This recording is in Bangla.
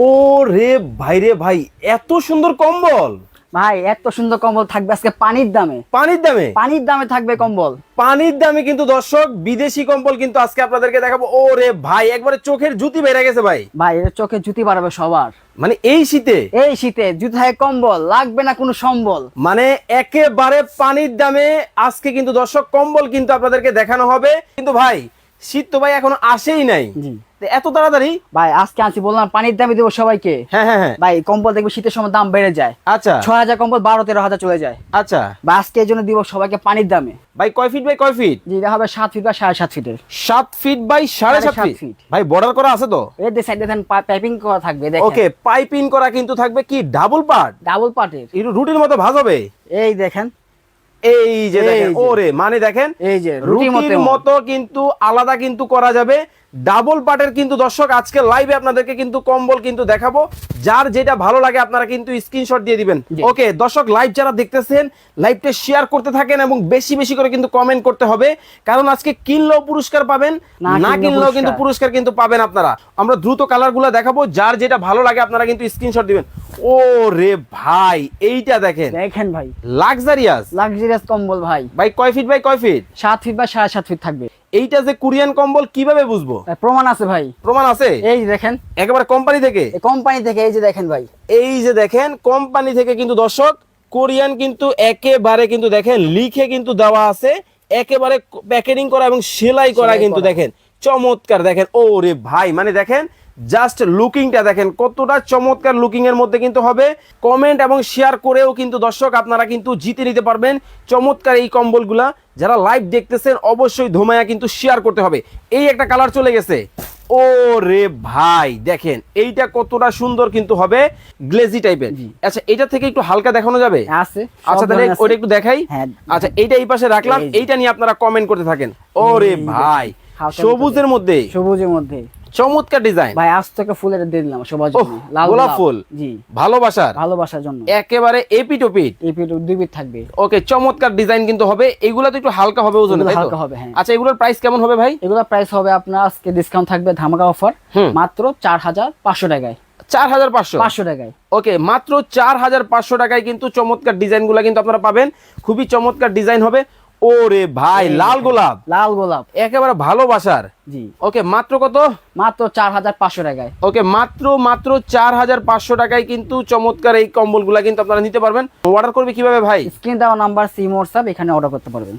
ও রে ভাই রে ভাই, এত সুন্দর কম্বল! ভাই এত সুন্দর কম্বল থাকবে আজকে পানির দামে। পানির দামে? পানির দামে থাকবে কম্বল। পানির দামে কিন্তু দর্শক, বিদেশি কম্বল কিন্তু আজকে আপনাদেরকে দেখাবো। ও রে ভাই, একবারে চোখের জুতি বেড়ে গেছে ভাই। ভাই এর চোখে জুতি বাড়াবে সবার। মানে এই শীতে? এই শীতে জুতায় কম্বল লাগবে না কোনো সম্বল। মানে একেবারে পানির দামে আজকে কিন্তু দর্শক কম্বল কিন্তু আপনাদেরকে দেখানো হবে। কিন্তু ভাই শীত তো ভাই এখনো আসেই নাই, জি তো এত তাড়াতাড়ি? ভাই আজকে আনছি, বললাম পানির দামে দেবো সবাইকে। হ্যাঁ হ্যাঁ হ্যাঁ। ভাই কম্বল দেখবো শীতের সময় দাম বেড়ে যায়। আচ্ছা ৬,০০০ কম্বল ১২-১৩,০০০ চলে যায়। আচ্ছা ভাই আজকে এই জন্য দিব সবাইকে পানির দামে। ভাই কয় ফিট বাই কয় ফিট? জি এটা হবে ৭ ফিট বা ৭.৫ ফিটের। 7 ফিট বাই 7.5 ফিট। ভাই বর্ডার করা আছে তো? এর সাইড দেখেন পাইপিং করা থাকবে দেখেন। ওকে, পাইপিং করা কিন্তু থাকবে। কি ডাবল পার্ট? ডাবল পার্টের। একটু রুটির মতো ভাঁজ হবে। এই দেখেন, এই যে দেখেন, এই যে। ওরে মানে দেখেন এই যে রুটির মতো কিন্তু আলাদা কিন্তু করা যাবে। ডাবল পার্টের কিন্তু দর্শক আজকে লাইভে আপনাদেরকে কিন্তু কম্বল কিন্তু দেখাবো। যার যেটা ভালো লাগে আপনারা কিন্তু স্ক্রিনশট দিয়ে দিবেন। ওকে দর্শক, লাইভ যারা দেখতেছেন লাইভটা শেয়ার করতে থাকেন এবং বেশি বেশি করে কিন্তু কমেন্ট করতে হবে, কারণ আজকে কিনলেও পুরস্কার পাবেন, না কিনলেও কিন্তু পুরস্কার কিন্তু পাবেন আপনারা। আমরা দ্রুত কালারগুলো দেখাবো, যার যেটা ভালো লাগে আপনারা কিন্তু স্ক্রিনশট দিবেন। ও রে ভাই, এইটা দেখেন দেখেন ভাই, লাক্সারিয়াস কম্বল ভাই। ভাই কয় ফিট বাই কয় ফিট? ৭ ফিট বা ৭.৫ ফিট থাকবে। এইটা যে কোরিয়ান কম্বল কিভাবে বুঝবো? প্রমাণ আছে ভাই। প্রমাণ আছে? এই দেখেন একেবারে কোম্পানি থেকে? কোম্পানি থেকে। এই যে দেখেন ভাই, এই যে দেখেন কোম্পানি থেকে কিন্তু দর্শক কোরিয়ান কিন্তু একেবারে কিন্তু দেখেন লিখে কিন্তু দেওয়া আছে, একেবারে প্যাকেটিং করা এবং সেলাই করা কিন্তু দেখেন চমৎকার। দেখেন ও রে ভাই, মানে দেখেন জাস্ট লুকিংটা দেখেন কতটা চমৎকার লুকিং এর মধ্যে কিন্তু হবে। কমেন্ট এবং শেয়ার করেও কিন্তু দর্শক আপনারা কিন্তু জিতে নিতে পারবেন চমৎকার এই কম্বলগুলা। যারা লাইভ দেখতেছেন অবশ্যই ধুমায়া কিন্তু শেয়ার করতে হবে। এই একটা কালার চলে গেছে। ও রে ভাই দেখেন এইটা কতটা সুন্দর কিন্তু হবে, গ্লেজি টাইপের। আচ্ছা এটা থেকে একটু হালকা দেখানো যাবে? আছে। আচ্ছা তাহলে ওটা একটু দেখাই। হ্যাঁ। আচ্ছা এইটা এই পাশে রাখলাম, এইটা নিয়ে আপনারা কমেন্ট করতে থাকেন। ও রে ভাই, সবুজের মধ্যে চমৎকার ডিজাইন ভাই। আজ থেকে ফুলের দিয়ে দিলাম সবার জন্য, লাল গোলাপ ফুল। জি ভালোবাসার জন্য একেবারে এপিট ওপিট। এপিট ২ পিট থাকবে। ওকে চমৎকার ডিজাইন কিন্তু হবে। এগুলা তো একটু হালকা হবে ওজনে, তাই তো? হালকা হবে, হ্যাঁ। আচ্ছা এগুলোর প্রাইস কেমন হবে ভাই? এগুলোর প্রাইস হবে আপনার আজকে ডিসকাউন্ট থাকবে, ধামাকা অফার, মাত্র ৪,৫০০ টাকায়। ৪,৫০০ টাকায়। ওকে মাত্র ৪,৫০০ টাকায় কিন্তু চমৎকার ডিজাইনগুলো কিন্তু আপনারা পাবেন। খুবই চমৎকার ডিজাইন হবে। ওরে ভাই লাল গোলাপ একেবারে ভালোবাসার। জি ওকে মাত্র কত? মাত্র ৪,৫০০ টাকায়। ওকে মাত্র ৪,৫০০ টাকায় কিন্তু চমৎকার এই কম্বলগুলা কিন্তু আপনারা নিতে পারবেন। অর্ডার করবে কিভাবে ভাই? স্ক্রিন দেওয়া নাম্বার, সিম, হোয়াটসঅ্যাপ, এখানে অর্ডার করতে পারবেন।